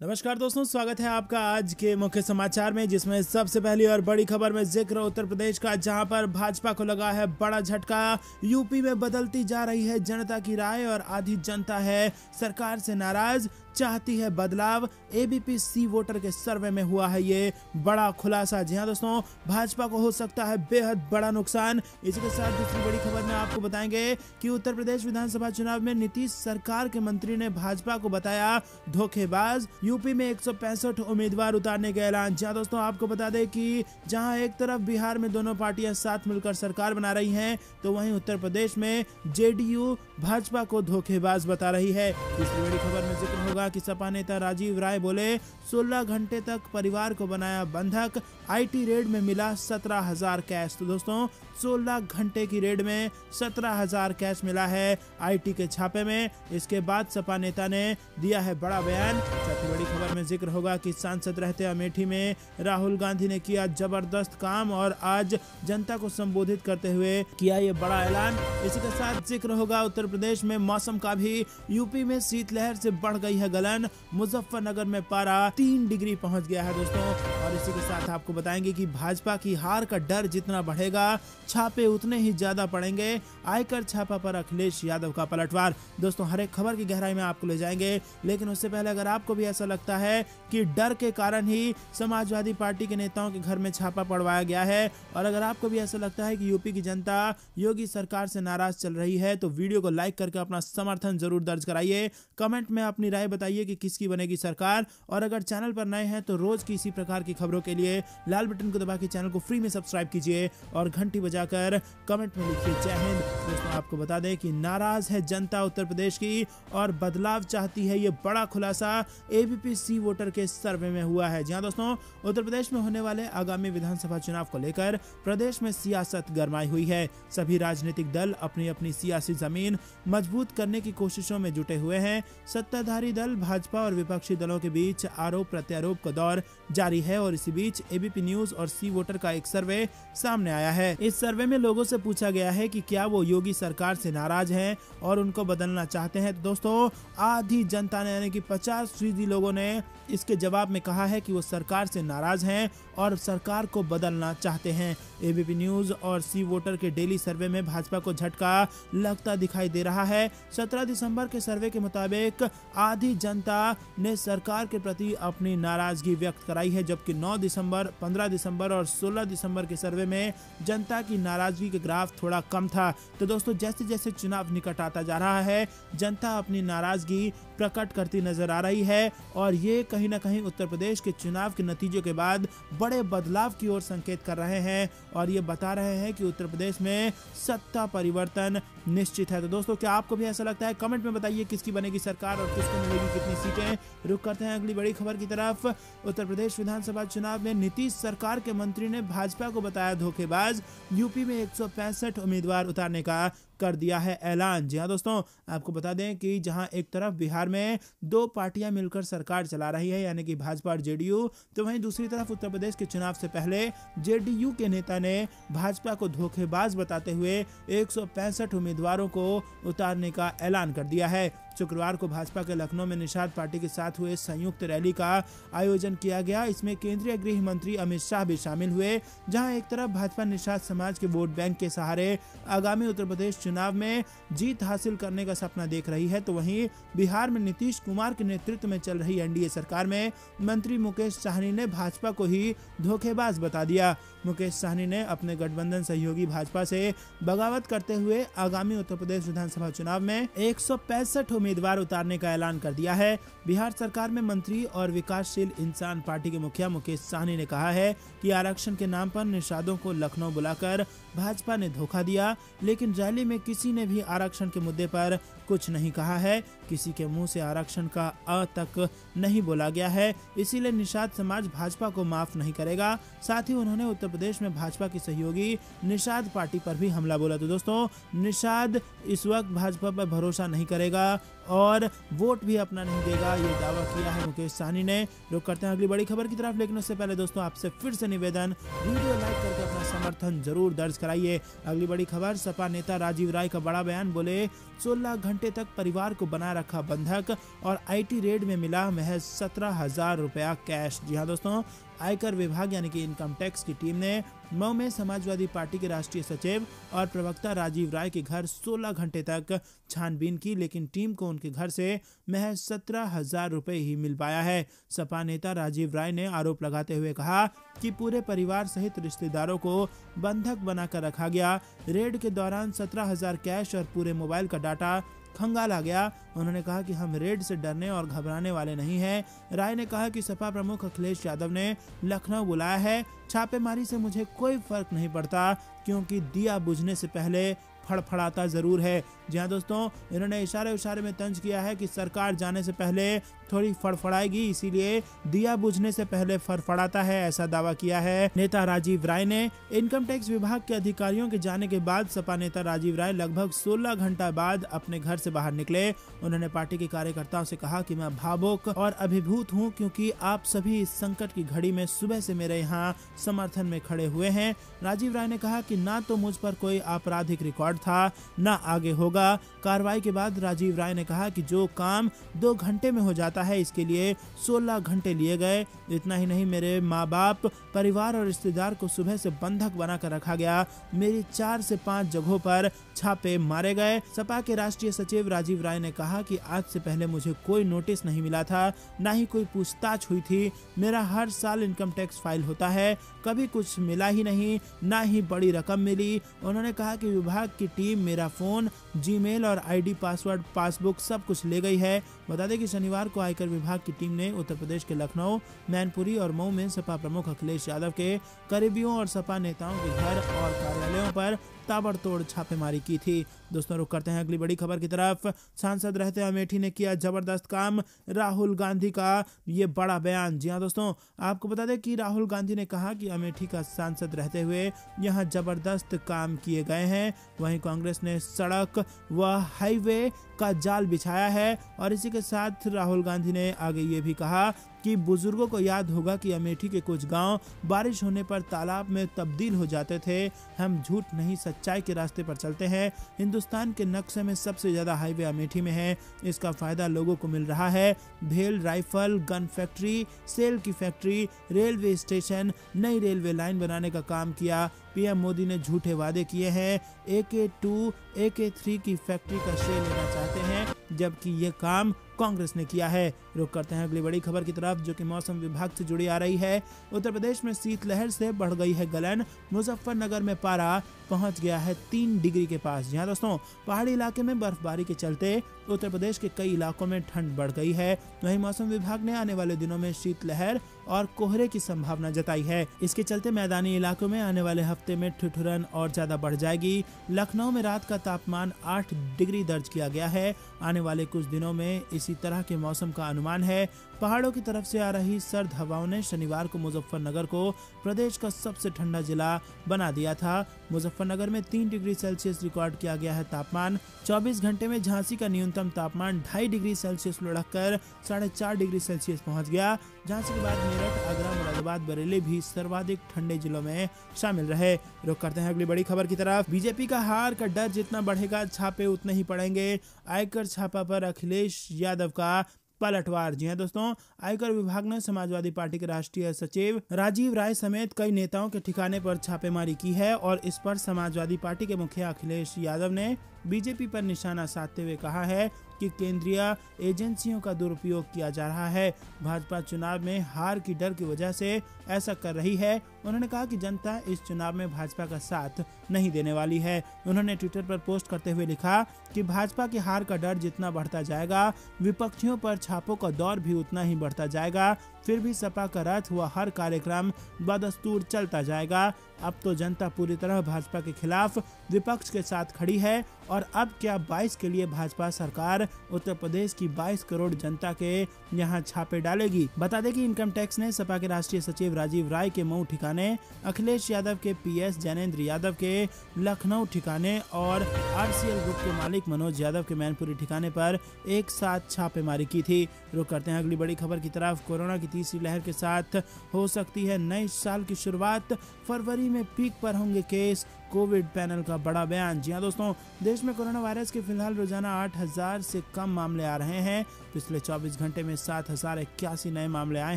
नमस्कार दोस्तों, स्वागत है आपका आज के मुख्य समाचार में, जिसमें सबसे पहली और बड़ी खबर में जिक्र उत्तर प्रदेश का, जहां पर भाजपा को लगा है बड़ा झटका। यूपी में बदलती जा रही है जनता की राय और आधी जनता है सरकार से नाराज, चाहती है बदलाव। एबीपी सी वोटर के सर्वे में हुआ है ये बड़ा खुलासा। जी हां दोस्तों, भाजपा को हो सकता है बेहद बड़ा नुकसान। इसी के साथ दूसरी बड़ी खबर में आपको बताएंगे कि उत्तर प्रदेश विधानसभा चुनाव में नीतीश सरकार के मंत्री ने भाजपा को बताया धोखेबाज। यूपी में 165 उम्मीदवार उतारने का ऐलान। जहां दोस्तों आपको बता दें कि जहां एक तरफ बिहार में दोनों पार्टियां साथ मिलकर सरकार बना रही हैं, तो वहीं उत्तर प्रदेश में जेडीयू भाजपा को धोखेबाज बता रही है। तीसरी बड़ी खबर में जिक्र होगा कि सपा नेता राजीव राय बोले 16 घंटे तक परिवार को बनाया बंधक। आईटी रेड में मिला 17,000 कैश। तो दोस्तों 16 घंटे की रेड में 17,000 कैश मिला है आईटी के छापे में। इसके बाद सपा नेता ने दिया है बड़ा बयान। चौथी बड़ी खबर में जिक्र होगा कि सांसद रहते अमेठी में राहुल गांधी ने किया जबरदस्त काम और आज जनता को संबोधित करते हुए किया ये बड़ा ऐलान। इसी के साथ जिक्र होगा उत्तर प्रदेश में मौसम का भी। यूपी में शीतलहर से बढ़ गई है गलन। मुजफ्फरनगर में पारा 3 डिग्री पहुंच गया है दोस्तों। और इसी के साथ आपको बताएंगे कि भाजपा की हार का डर जितना बढ़ेगा, छापे उतने ही ज्यादा पड़ेंगे। आयकर छापा पर अखिलेश यादव का पलटवार। दोस्तों हर एक खबर की गहराई में आपको ले जाएंगे, लेकिन उससे पहले अगर आपको भी ऐसा लगता है कि डर के कारण ही समाजवादी पार्टी के नेताओं के घर में छापा पड़वाया गया है, और अगर आपको भी ऐसा लगता है कि यूपी की जनता योगी सरकार से नाराज चल रही है, तो वीडियो को लाइक करके अपना समर्थन जरूर दर्ज कराइए। कमेंट में अपनी राय बताइए कि किसकी बनेगी सरकार। और अगर चैनल पर नए हैं तो रोज की इसी प्रकार की खबरों के लिए लाल बटन को दबा के चैनल को फ्री में सब्सक्राइब कीजिए और घंटी बजाकर कमेंट में लिखिए जय हिंद। दोस्तों आपको बता दें कि नाराज है जनता उत्तर प्रदेश की और बदलाव चाहती है, ये बड़ा खुलासा एबीपी सी वोटर के सर्वे में हुआ है। जहां दोस्तों उत्तर प्रदेश में होने वाले आगामी विधानसभा चुनाव को लेकर प्रदेश में सियासत गरमाई हुई है। सभी राजनीतिक दल अपनी अपनी सियासी जमीन मजबूत करने की कोशिशों में जुटे हुए हैं। सत्ताधारी दल भाजपा और विपक्षी दलों के बीच आरोप प्रत्यारोप का दौर जारी है, और इसी बीच एबीपी न्यूज और सी वोटर का एक सर्वे सामने आया है। इस सर्वे में लोगों से पूछा गया है कि क्या वो योगी सरकार से नाराज हैं और उनको बदलना चाहते हैं। तो दोस्तों आधी जनता ने यानी कि 50% लोगों ने इसके जवाब में कहा है कि वो सरकार से नाराज हैं और सरकार को बदलना चाहते हैं। एबीपी न्यूज और सी वोटर के डेली सर्वे में भाजपा को झटका लगता दिखाई दे रहा है। 17 दिसंबर के सर्वे के मुताबिक आधी जनता ने सरकार के प्रति अपनी नाराजगी व्यक्त कराई है, जबकि 9 दिसंबर, 15 दिसंबर और 16 दिसंबर के सर्वे में जनता की नाराजगी के ग्राफ थोड़ा कम था। तो दोस्तों जैसे जैसे चुनाव निकट आता जा रहा है, जनता अपनी नाराजगी प्रकट करती नजर आ रही है, और ये कहीं ना कहीं उत्तर प्रदेश के चुनाव के नतीजों के बाद बड़े बदलाव की ओर संकेत कर रहे हैं, और ये बता रहे हैं कि उत्तर प्रदेश में सत्ता परिवर्तन निश्चित है। तो दोस्तों क्या आपको भी ऐसा लगता है? कमेंट में बताइए किसकी बनेगी सरकार और किसको मिलेगी कितनी सीटें। रुक करते हैं अगली बड़ी खबर की तरफ। उत्तर प्रदेश विधानसभा चुनाव में नीतीश सरकार के मंत्री ने भाजपा को बताया धोखेबाज। यूपी में 165 उम्मीदवार उतारने का कर दिया है ऐलान। जी हाँ दोस्तों, आपको बता दें कि जहां एक तरफ बिहार में 2 पार्टियां मिलकर सरकार चला रही है, यानी कि भाजपा और जेडीयू, तो वहीं दूसरी तरफ उत्तर प्रदेश के चुनाव से पहले जेडीयू के नेता ने भाजपा को धोखेबाज बताते हुए 165 उम्मीदवारों को उतारने का ऐलान कर दिया है। शुक्रवार को भाजपा के लखनऊ में निषाद पार्टी के साथ हुए संयुक्त रैली का आयोजन किया गया। इसमें केंद्रीय गृह मंत्री अमित शाह भी शामिल हुए। जहां एक तरफ भाजपा निषाद समाज के वोट बैंक के सहारे आगामी उत्तर प्रदेश चुनाव में जीत हासिल करने का सपना देख रही है, तो वहीं बिहार में नीतीश कुमार के नेतृत्व में चल रही एनडीए सरकार में मंत्री मुकेश साहनी ने भाजपा को ही धोखेबाज बता दिया। मुकेश साहनी ने अपने गठबंधन सहयोगी भाजपा से बगावत करते हुए आगामी उत्तर प्रदेश विधानसभा चुनाव में 165 उम्मीदवार उतारने का ऐलान कर दिया है। बिहार सरकार में मंत्री और विकासशील इंसान पार्टी के मुखिया मुकेश साहनी ने कहा है कि आरक्षण के नाम पर निषादों को लखनऊ बुलाकर भाजपा ने धोखा दिया, लेकिन रैली में किसी ने भी आरक्षण के मुद्दे पर कुछ नहीं कहा है। किसी के मुंह से आरक्षण का अ तक नहीं बोला गया है, इसीलिए निषाद समाज भाजपा को माफ नहीं करेगा। साथ ही उन्होंने उत्तर प्रदेश में भाजपा की सहयोगी निषाद पार्टी पर भी हमला बोला। तो दोस्तों निषाद इस वक्त भाजपा पर भरोसा नहीं करेगा और वोट भी अपना नहीं देगा, ये दावा किया है मुकेश साहनी ने। रुक करते हैं अगली बड़ी खबर की तरफ, लेकिन उससे पहले दोस्तों आपसे फिर से निवेदन, वीडियो लाइक करके अपना समर्थन जरूर दर्ज कराइए। अगली बड़ी खबर, सपा नेता राजीव राय का बड़ा बयान, बोले 16 घंटे तक परिवार को बना रखा बंधक और IT रेड में मिला महज 17,000 रुपया कैश। जी हाँ दोस्तों, आयकर विभाग यानी कि इनकम टैक्स की टीम ने मऊ में समाजवादी पार्टी के राष्ट्रीय सचिव और प्रवक्ता राजीव राय के घर 16 घंटे तक छानबीन की, लेकिन टीम को उनके घर से महज 17,000 रुपए ही मिल पाया है। सपा नेता राजीव राय ने आरोप लगाते हुए कहा कि पूरे परिवार सहित रिश्तेदारों को बंधक बनाकर रखा गया। रेड के दौरान 17,000 कैश और पूरे मोबाइल का डाटा खंगाला गया। उन्होंने कहा कि हम रेड से डरने और घबराने वाले नहीं हैं। राय ने कहा कि सपा प्रमुख अखिलेश यादव ने लखनऊ बुलाया है। छापेमारी से मुझे कोई फर्क नहीं पड़ता, क्योंकि दिया बुझने से पहले फड़फड़ाता जरूर है। जी हाँ दोस्तों, इन्होंने इशारे में तंज किया है कि सरकार जाने से पहले थोड़ी फड़फड़ाएगी, इसीलिए दिया बुझने से पहले फड़फड़ाता है, ऐसा दावा किया है नेता राजीव राय ने। इनकम टैक्स विभाग के अधिकारियों के जाने के बाद सपा नेता राजीव राय लगभग 16 घंटा बाद अपने घर से बाहर निकले। उन्होंने पार्टी के कार्यकर्ताओं से कहा कि मैं भावुक और अभिभूत हूँ, क्योंकि आप सभी इस संकट की घड़ी में सुबह से मेरे यहाँ समर्थन में खड़े हुए हैं। राजीव राय ने कहा कि ना तो मुझ पर कोई आपराधिक रिकॉर्ड था, ना आगे होगा। कार्रवाई के बाद राजीव राय ने कहा कि जो काम 2 घंटे में हो जाता है, इसके लिए 16 घंटे लिए गए। इतना ही नहीं, मेरे माँ बाप, परिवार और रिश्तेदार को सुबह से बंधक बनाकर रखा गया। मेरी 4 से 5 जगहों पर छापे मारे गए। सपा के राष्ट्रीय सचिव राजीव राय ने कहा कि आज से पहले मुझे कोई नोटिस नहीं मिला था, ना ही कोई पूछताछ हुई थी। मेरा हर साल इनकम टैक्स फाइल होता है, कभी कुछ मिला ही नहीं, ना ही बड़ी रकम मिली। उन्होंने कहा कि विभाग की टीम मेरा फोन, जीमेल और ID पासवर्ड, पासबुक सब कुछ ले गई है। बता दें कि शनिवार को आयकर विभाग की टीम ने उत्तर प्रदेश के लखनऊ, मैनपुरी और मऊ में सपा प्रमुख अखिलेश यादव के करीबियों और सपा नेताओं के घर और कार्यालयों पर ताबड़तोड़ छापेमारी की थी। दोस्तों, रुक करते हैं अगली बड़ी खबर की तरफ। सांसद रहते अमेठी ने किया जबरदस्त काम, राहुल गांधी का ये बड़ा बयान। जी हाँ दोस्तों, आपको बता दें कि राहुल गांधी ने कहा कि अमेठी का सांसद रहते हुए यहाँ जबरदस्त काम किए गए हैं। वहीं कांग्रेस ने सड़क व हाईवे का जाल बिछाया है। और इसी के साथ राहुल गांधी ने आगे ये भी कहा कि बुजुर्गों को याद होगा कि अमेठी के कुछ गांव बारिश होने पर तालाब में तब्दील हो जाते थे। हम झूठ नहीं, सच्चाई के रास्ते पर चलते हैं। हिंदुस्तान के नक्शे में सबसे ज्यादा हाईवे अमेठी में है। इसका फायदा लोगों को मिल रहा है। भेल राइफल गन फैक्ट्री, सेल की फैक्ट्री, रेलवे स्टेशन, नई रेलवे लाइन बनाने का काम किया। PM मोदी ने झूठे वादे किए हैं। AK2, AK3 की फैक्ट्री का श्रेय लेना चाहते हैं, जबकि ये काम कांग्रेस ने किया है। रुक करते हैं अगली बड़ी खबर की तरफ, जो कि मौसम विभाग से जुड़ी आ रही है। उत्तर प्रदेश में शीतलहर से बढ़ गई है गलन। मुजफ्फरनगर में पारा पहुंच गया है 3 डिग्री के पास। जी हाँ दोस्तों, पहाड़ी इलाके में बर्फबारी के चलते उत्तर प्रदेश के कई इलाकों में ठंड बढ़ गई है। वहीं मौसम विभाग ने आने वाले दिनों में शीतलहर और कोहरे की संभावना जताई है। इसके चलते मैदानी इलाकों में आने वाले हफ्ते में ठिठुरन और ज्यादा बढ़ जाएगी। लखनऊ में रात का तापमान 8 डिग्री दर्ज किया गया है। आने वाले कुछ दिनों में इसी तरह के मौसम का अनुमान है। पहाड़ों की तरफ से आ रही सर्द हवाओं ने शनिवार को मुजफ्फरनगर को प्रदेश का सबसे ठंडा जिला बना दिया था। मुजफ्फरनगर में 3 डिग्री सेल्सियस रिकॉर्ड किया गया है तापमान। 24 घंटे में झांसी का न्यूनतम तापमान 2.5 डिग्री सेल्सियस लुढ़ककर 4.5 डिग्री सेल्सियस पहुंच गया। झांसी के बाद मेरठ, आगरा, मुरादाबाद, बरेली भी सर्वाधिक ठंडे जिलों में शामिल रहे। रुक करते हैं अगली बड़ी खबर की तरफ। बीजेपी का हार का डर जितना बढ़ेगा, छापे उतने ही पड़ेंगे। आयकर छापा पर अखिलेश यादव का पलटवार। जी हां दोस्तों, आयकर विभाग ने समाजवादी पार्टी के राष्ट्रीय सचिव राजीव राय समेत कई नेताओं के ठिकाने पर छापेमारी की है और इस पर समाजवादी पार्टी के मुखिया अखिलेश यादव ने बीजेपी पर निशाना साधते हुए कहा है कि केंद्रीय एजेंसियों का दुरुपयोग किया जा रहा है। भाजपा चुनाव में हार की डर की वजह से ऐसा कर रही है। उन्होंने कहा कि जनता इस चुनाव में भाजपा का साथ नहीं देने वाली है। उन्होंने ट्विटर पर पोस्ट करते हुए लिखा कि भाजपा की हार का डर जितना बढ़ता जाएगा, विपक्षियों पर छापों का दौर भी उतना ही बढ़ता जाएगा। फिर भी सपा का रथ हुआ हर कार्यक्रम बदस्तूर चलता जाएगा। अब तो जनता पूरी तरह भाजपा के खिलाफ विपक्ष के साथ खड़ी है और अब क्या 22 के लिए भाजपा सरकार उत्तर प्रदेश की 22 करोड़ जनता के यहां छापे डालेगी। बता दें कि इनकम टैक्स ने सपा के राष्ट्रीय सचिव राजीव राय के मऊ ठिकाने, अखिलेश यादव के पीएस, ज्ञानेंद्र यादव के लखनऊ ठिकाने और आरसीएल ग्रुप के मालिक मनोज यादव के मैनपुरी ठिकाने पर एक साथ छापेमारी की थी। रुक करते हैं अगली बड़ी खबर की तरफ। कोरोना की तीसरी लहर के साथ हो सकती है नए साल की शुरुआत, फरवरी में पीक पर होंगे केस, कोविड पैनल का बड़ा बयान। जी हां दोस्तों, देश में कोरोना वायरस के फिलहाल रोजाना 8,000 से कम मामले आ रहे हैं। पिछले 24 घंटे में 7,081 नए मामले आए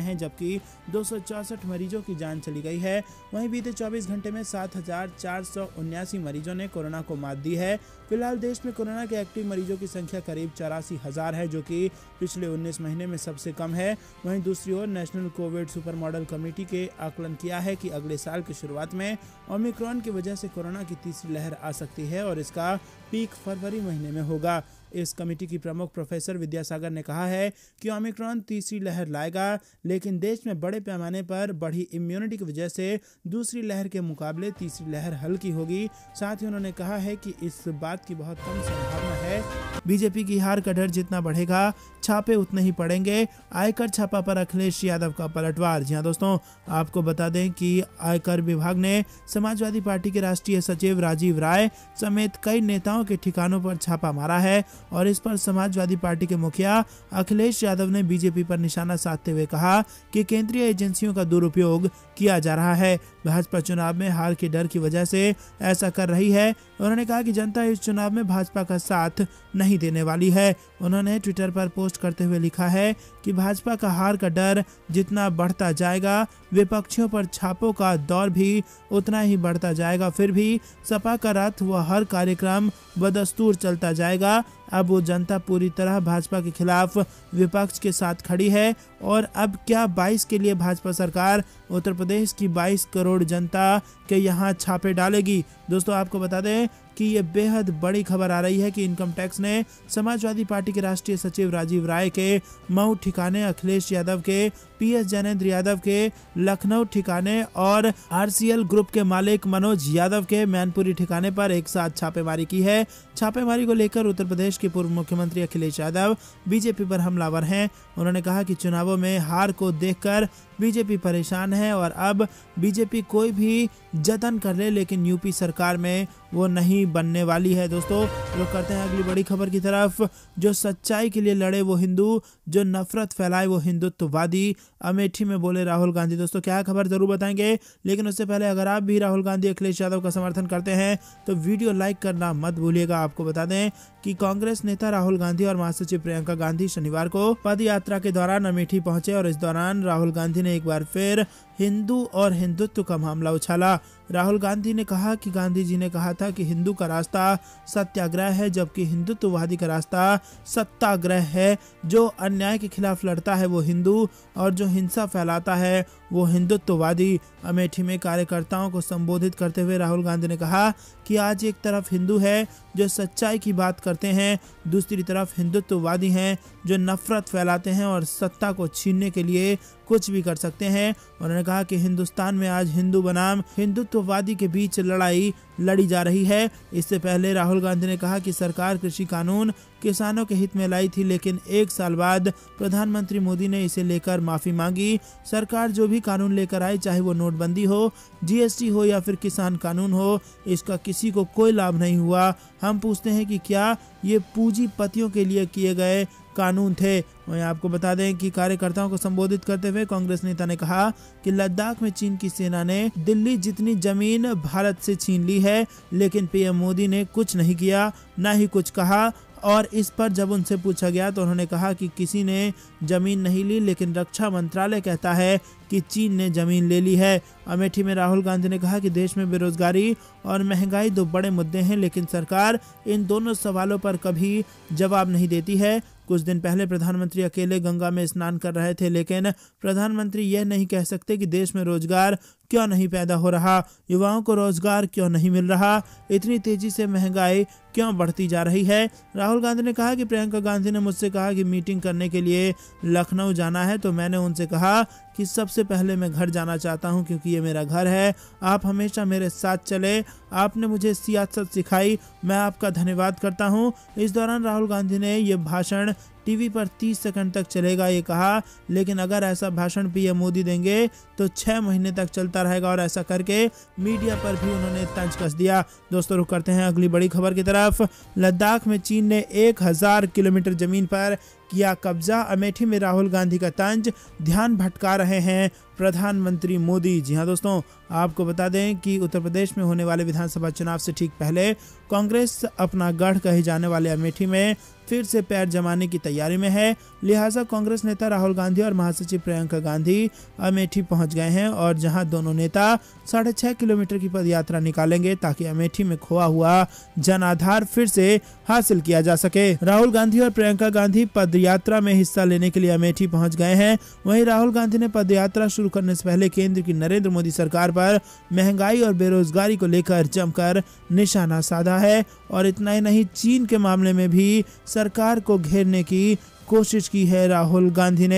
हैं, जबकि 264 मरीजों की जान चली गई है। वहीं बीते 24 घंटे में 7,479 मरीजों ने कोरोना को मात दी है। फिलहाल देश में कोरोना के एक्टिव मरीजों की संख्या करीब 84,000 है, जो कि पिछले 19 महीने में सबसे कम है। वहीं दूसरी ओर national Covid super model committee के आकलन किया है कि अगले साल की शुरुआत में ओमिक्रॉन की वजह से कोरोना की तीसरी लहर आ सकती है और इसका पीक फरवरी महीने में होगा। इस कमेटी की प्रमुख प्रोफेसर विद्यासागर ने कहा है कि ओमिक्रॉन तीसरी लहर लाएगा, लेकिन देश में बड़े पैमाने पर बढ़ी इम्यूनिटी की वजह से दूसरी लहर के मुकाबले तीसरी लहर हल्की होगी। साथ ही उन्होंने कहा है कि इस बात की बहुत कम संभावना है। बीजेपी की हार का डर जितना बढ़ेगा, छापे उतने ही पड़ेंगे। आयकर छापा पर अखिलेश यादव का पलटवार। जी हां दोस्तों, आपको बता दें कि आयकर विभाग ने समाजवादी पार्टी के राष्ट्रीय सचिव राजीव राय समेत कई नेताओं के ठिकानों पर छापा मारा है और इस पर समाजवादी पार्टी के मुखिया अखिलेश यादव ने बीजेपी पर निशाना साधते हुए कहा कि केंद्रीय एजेंसियों का दुरुपयोग किया जा रहा है। भाजपा चुनाव में हार के डर की वजह से ऐसा कर रही है। उन्होंने कहा कि जनता इस चुनाव में भाजपा का साथ नहीं देने वाली है। उन्होंने ट्विटर पर पोस्ट करते हुए लिखा है कि भाजपा का हार का डर जितना बढ़ता जाएगा, विपक्षियों पर छापों का दौर भी उतना ही बढ़ता जाएगा। फिर भी सपा का रथ व हर कार्यक्रम बदस्तूर चलता जाएगा। अब वो जनता पूरी तरह भाजपा के खिलाफ विपक्ष के साथ खड़ी है और अब क्या 22 के लिए भाजपा सरकार उत्तर प्रदेश की 22 करोड़ जनता के यहाँ छापे डालेगी। दोस्तों, आपको बता दें कि ये बेहद बड़ी खबर आ रही है कि इनकम टैक्स ने समाजवादी पार्टी के राष्ट्रीय सचिव राजीव राय के मऊ ठिकाने, अखिलेश यादव के पीएस, ज्ञानेंद्र यादव के लखनऊ ठिकाने और आरसीएल ग्रुप के मालिक मनोज यादव के मैनपुरी ठिकाने पर एक साथ छापेमारी की है। छापेमारी को लेकर उत्तर प्रदेश के पूर्व मुख्यमंत्री अखिलेश यादव बीजेपी पर हमलावर हैं। उन्होंने कहा कि चुनावों में हार को देखकर बीजेपी परेशान है और अब बीजेपी कोई भी जतन कर ले, लेकिन यूपी सरकार में वो नहीं बनने वाली है। दोस्तों, रुक करते हैं अगली बड़ी खबर की तरफ। जो सच्चाई के लिए लड़े वो हिंदू, जो नफरत फैलाए वो हिंदुत्ववादी, अमेठी में बोले राहुल गांधी। दोस्तों, क्या खबर जरूर बताएंगे, लेकिन उससे पहले अगर आप भी राहुल गांधी, अखिलेश यादव का समर्थन करते हैं तो वीडियो लाइक करना मत भूलिएगा। आपको बता दें कि कांग्रेस नेता राहुल गांधी और महासचिव प्रियंका गांधी शनिवार को पद यात्रा के दौरान अमेठी पहुंचे और इस दौरान राहुल गांधी ने एक बार फिर हिंदू और हिंदुत्व का मामला उछाला। राहुल गांधी ने कहा कि गांधी जी ने कहा था कि हिंदू का रास्ता सत्याग्रह है, जबकि हिंदुत्ववादी का रास्ता सत्याग्रह है। जो अन्याय के खिलाफ लड़ता है वो हिंदू और जो हिंसा फैलाता है वो हिंदुत्ववादी। अमेठी में कार्यकर्ताओं को संबोधित करते हुए राहुल गांधी ने कहा कि आज एक तरफ हिंदू है जो सच्चाई की बात करते हैं, दूसरी तरफ हिंदुत्ववादी हैं जो नफरत फैलाते हैं और सत्ता को छीनने के लिए कुछ भी कर सकते हैं। उन्होंने कहा कि हिंदुस्तान में आज हिंदू बनाम हिंदुत्ववादी के बीच लड़ाई लड़ी जा रही है। इससे पहले राहुल गांधी ने कहा कि सरकार कृषि कानून किसानों के हित में लाई थी, लेकिन एक साल बाद प्रधानमंत्री मोदी ने इसे लेकर माफी मांगी। सरकार जो भी कानून लेकर आई, चाहे वो नोटबंदी हो, जीएसटी हो या फिर किसान कानून हो, इसका किसी को कोई लाभ नहीं हुआ। हम पूछते हैं कि क्या ये पूंजीपतियों के लिए किए गए कानून थे। वहीं आपको बता दें कि कार्यकर्ताओं को संबोधित करते हुए कांग्रेस नेता ने कहा कि लद्दाख में चीन की सेना ने दिल्ली जितनी जमीन भारत से छीन ली है, लेकिन पीएम मोदी ने कुछ नहीं किया, ना ही कुछ कहा। और इस पर जब उनसे पूछा गया तो उन्होंने कहा कि किसी ने जमीन नहीं ली, लेकिन रक्षा मंत्रालय कहता है कि चीन ने जमीन ले ली है। अमेठी में राहुल गांधी ने कहा कि देश में बेरोजगारी और महंगाई दो बड़े मुद्दे हैं, लेकिन सरकार इन दोनों सवालों पर कभी जवाब नहीं देती है। कुछ दिन पहले प्रधानमंत्री अकेले गंगा में स्नान कर रहे थे, लेकिन प्रधानमंत्री यह नहीं कह सकते कि देश में रोजगार क्यों नहीं पैदा हो रहा, युवाओं को रोजगार क्यों नहीं मिल रहा, इतनी तेजी से महंगाई क्यों बढ़ती जा रही है। राहुल गांधी ने कहा कि प्रियंका गांधी ने मुझसे कहा कि मीटिंग करने के लिए लखनऊ जाना है, तो मैंने उनसे कहा कि सबसे पहले मैं घर जाना चाहता हूं क्योंकि ये मेरा घर है, आप हमेशा मेरे साथ चले, आपने मुझे सियासत सिखाई, मैं आपका धन्यवाद करता हूं। इस दौरान राहुल गांधी ने ये भाषण टीवी पर 30 सेकंड तक चलेगा ये कहा, लेकिन अगर ऐसा भाषण पीएम मोदी देंगे तो 6 महीने तक चलता रहेगा, और ऐसा करके मीडिया पर भी उन्होंने तंज कस दिया। दोस्तों रुक करते हैं अगली बड़ी खबर की तरफ। लद्दाख में चीन ने 1000 किलोमीटर जमीन पर किया कब्जा, अमेठी में राहुल गांधी का तंज, ध्यान भटका रहे हैं प्रधानमंत्री मोदी। जी हां दोस्तों, आपको बता दें कि उत्तर प्रदेश में होने वाले विधानसभा चुनाव से ठीक पहले कांग्रेस अपना गढ़ कहे जाने वाले अमेठी में फिर से पैर जमाने की तैयारी में है। लिहाजा कांग्रेस नेता राहुल गांधी और महासचिव प्रियंका गांधी अमेठी पहुंच गए हैं, और जहां दोनों नेता 6.5 किलोमीटर की पदयात्रा निकालेंगे ताकि अमेठी में खोआ हुआ जन आधार फिर से हासिल किया जा सके। राहुल गांधी और प्रियंका गांधी पदयात्रा में हिस्सा लेने के लिए अमेठी पहुंच गए हैं। वहीं राहुल गांधी ने पदयात्रा शुरू करने से पहले केंद्र की नरेंद्र मोदी सरकार पर महंगाई और बेरोजगारी को लेकर जमकर निशाना साधा है, और इतना ही नहीं, चीन के मामले में भी सरकार को घेरने की कोशिश की है राहुल गांधी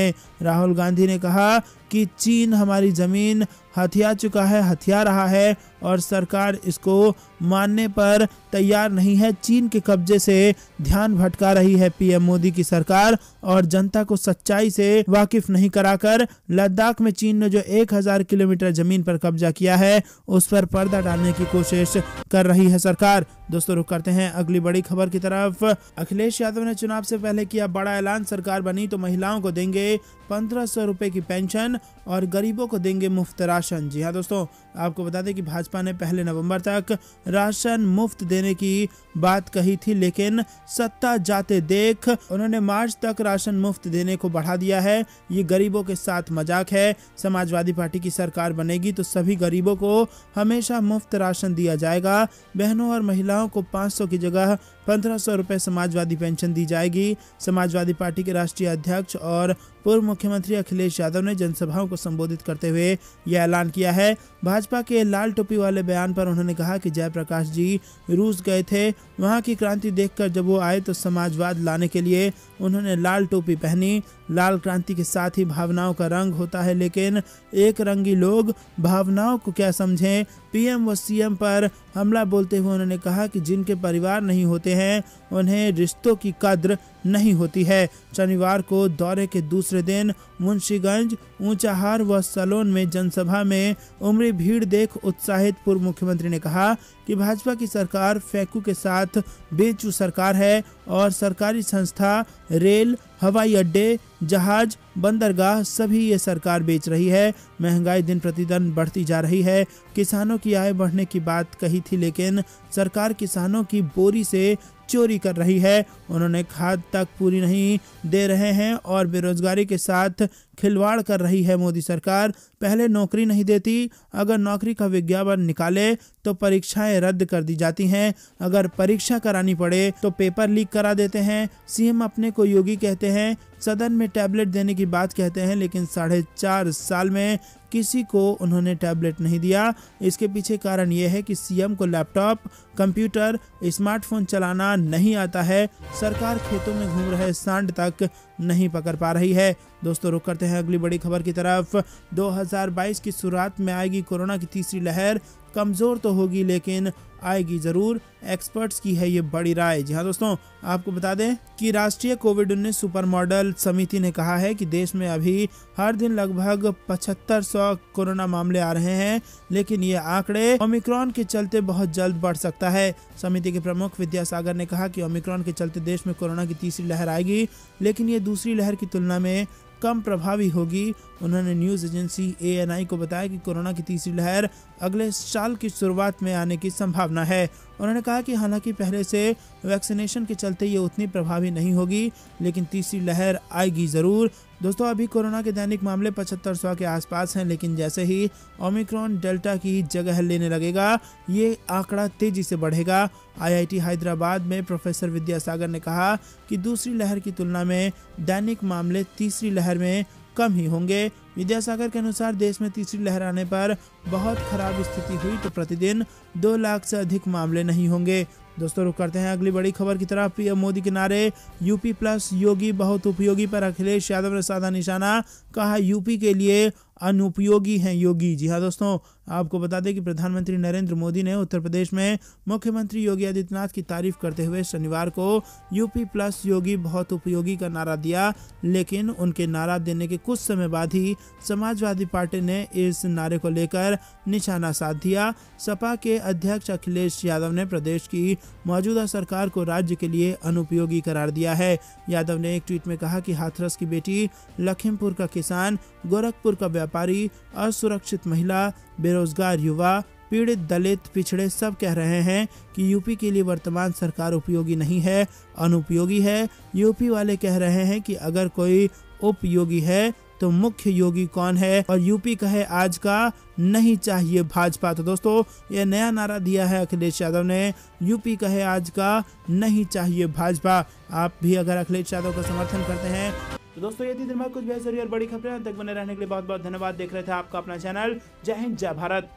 ने कहा कि चीन हमारी जमीन हथिया रहा है और सरकार इसको मानने पर तैयार नहीं है। चीन के कब्जे से ध्यान भटका रही है पीएम मोदी की सरकार, और जनता को सच्चाई से वाकिफ नहीं कराकर लद्दाख में चीन ने जो 1000 किलोमीटर जमीन पर कब्जा किया है उस पर पर्दा डालने की कोशिश कर रही है सरकार। दोस्तों रुक करते हैं अगली बड़ी खबर की तरफ। अखिलेश यादव ने चुनाव से पहले किया बड़ा ऐलान, सरकार बनी तो महिलाओं को देंगे 1500 रुपए की पेंशन और गरीबों को देंगे मुफ्त राशन। जी हाँ दोस्तों, आपको बता दें कि भाजपा ने पहले नवंबर तक राशन मुफ्त देने की बात कही थी, लेकिन सत्ता जाते देख उन्होंने मार्च तक राशन मुफ्त देने को बढ़ा दिया है। ये गरीबों के साथ मजाक है। समाजवादी पार्टी की सरकार बनेगी तो सभी गरीबों को हमेशा मुफ्त राशन दिया जाएगा। बहनों और महिलाओं को 500 की जगह 1500 रुपए समाजवादी पेंशन दी जाएगी। समाजवादी पार्टी के राष्ट्रीय अध्यक्ष और पूर्व मुख्यमंत्री अखिलेश यादव ने जनसभाओं को संबोधित करते हुए यह ऐलान किया है। भाजपा के लाल टोपी वाले बयान पर उन्होंने कहा कि जयप्रकाश जी रूस गए थे, वहां की क्रांति देखकर जब वो आए तो समाजवाद लाने के लिए उन्होंने लाल टोपी पहनी। लाल क्रांति के साथ ही भावनाओं का रंग होता है, लेकिन एक रंगी लोग भावनाओं को क्या समझें। पीएम व सीएम पर हमला बोलते हुए उन्होंने कहा कि जिनके परिवार नहीं होते हैं उन्हें रिश्तों की कद्र नहीं होती है। शनिवार को दौरे के दूसरे दिन मुंशीगंज, ऊंचाहार व सलोन में जनसभा में उमड़ी भीड़ देख उत्साहित पूर्व मुख्यमंत्री ने कहा कि भाजपा की सरकार फेंकू के साथ बेचू सरकार है और सरकारी संस्था, रेल, हवाई अड्डे, जहाज, बंदरगाह सभी ये सरकार बेच रही है। महंगाई दिन प्रतिदिन बढ़ती जा रही है। किसानों की आय बढ़ने की बात कही थी, लेकिन सरकार किसानों की बोरी से चोरी कर रही है। उन्होंने खाद तक पूरी नहीं दे रहे हैं और बेरोजगारी के साथ खिलवाड़ कर रही है मोदी सरकार। पहले नौकरी नहीं देती, अगर नौकरी का विज्ञापन निकाले तो परीक्षाएं रद्द कर दी जाती हैं, अगर परीक्षा करानी पड़े तो पेपर लीक करा देते हैं। सीएम अपने को योगी कहते हैं, सदन में टैबलेट देने की बात कहते हैं, लेकिन 4.5 साल में किसी को उन्होंने टैबलेट नहीं दिया। इसके पीछे कारण यह है कि सीएम को लैपटॉप, कंप्यूटर, स्मार्टफोन चलाना नहीं आता है। सरकार खेतों में घूम रहे सांड तक नहीं पकड़ पा रही है। दोस्तों रुक करते हैं अगली बड़ी खबर की तरफ। 2022 की शुरुआत में आएगी कोरोना की तीसरी लहर, कमजोर तो होगी लेकिन आएगी जरूर, एक्सपर्ट्स की है ये बड़ी राय। जी हाँ दोस्तों, आपको बता दें कि राष्ट्रीय कोविड-19 सुपर मॉडल समिति ने कहा है कि देश में अभी हर दिन लगभग 7500 कोरोना मामले आ रहे हैं, लेकिन ये आंकड़े ओमिक्रॉन के चलते बहुत जल्द बढ़ सकता है। समिति के प्रमुख विद्यासागर ने कहा कि ओमिक्रॉन के चलते देश में कोरोना की तीसरी लहर आएगी, लेकिन ये दूसरी लहर की तुलना में कम प्रभावी होगी। उन्होंने न्यूज एजेंसी ANI को बताया कि कोरोना की तीसरी लहर अगले साल की शुरुआत में आने की संभावना है। उन्होंने कहा कि हालांकि पहले से वैक्सीनेशन के चलते ये उतनी प्रभावी नहीं होगी, लेकिन तीसरी लहर आएगी ज़रूर। दोस्तों, अभी कोरोना के दैनिक मामले 7500 के आसपास हैं, लेकिन जैसे ही ओमिक्रॉन डेल्टा की जगह लेने लगेगा, ये आंकड़ा तेजी से बढ़ेगा। IIT हैदराबाद में प्रोफेसर विद्यासागर ने कहा कि दूसरी लहर की तुलना में दैनिक मामले तीसरी लहर में कम ही होंगे। विद्यासागर के अनुसार देश में तीसरी लहर आने पर बहुत खराब स्थिति हुई तो प्रतिदिन 2 लाख से अधिक मामले नहीं होंगे। दोस्तों, रुक करते हैं अगली बड़ी खबर की तरफ। पीएम मोदी के नारे यूपी प्लस योगी बहुत उपयोगी पर अखिलेश यादव ने साधा निशाना, कहा यूपी के लिए अनुपयोगी हैं योगी। जी हाँ दोस्तों, आपको बता दें कि प्रधानमंत्री नरेंद्र मोदी ने उत्तर प्रदेश में मुख्यमंत्री योगी आदित्यनाथ की तारीफ करते हुए शनिवार को यूपी प्लस योगी बहुत उपयोगी का नारा दिया, लेकिन उनके नारा देने के कुछ समय बाद ही समाजवादी पार्टी ने इस नारे को लेकर निशाना साध दिया। सपा के अध्यक्ष अखिलेश यादव ने प्रदेश की मौजूदा सरकार को राज्य के लिए अनुपयोगी करार दिया है। यादव ने एक ट्वीट में कहा कि हाथरस की बेटी, लखीमपुर का किसान, गोरखपुर का व्यापारी, असुरक्षित महिला, बेरोजगार युवा, पीड़ित दलित, पिछड़े सब कह रहे हैं कि यूपी के लिए वर्तमान सरकार उपयोगी नहीं है, अनुपयोगी है। यूपी वाले कह रहे हैं कि अगर कोई उपयोगी है तो मुख्य योगी कौन है, और यूपी कहे आज का नहीं चाहिए भाजपा। तो दोस्तों, ये नया नारा दिया है अखिलेश यादव ने, यूपी कहे आज का नहीं चाहिए भाजपा। आप भी अगर अखिलेश यादव का समर्थन करते हैं तो दोस्तों, ये थी दिन भर कुछ बेहतरीन और बड़ी खबरें। तक बने रहने के लिए बहुत बहुत धन्यवाद। देख रहे थे आपका अपना चैनल जय हिंद जय भारत।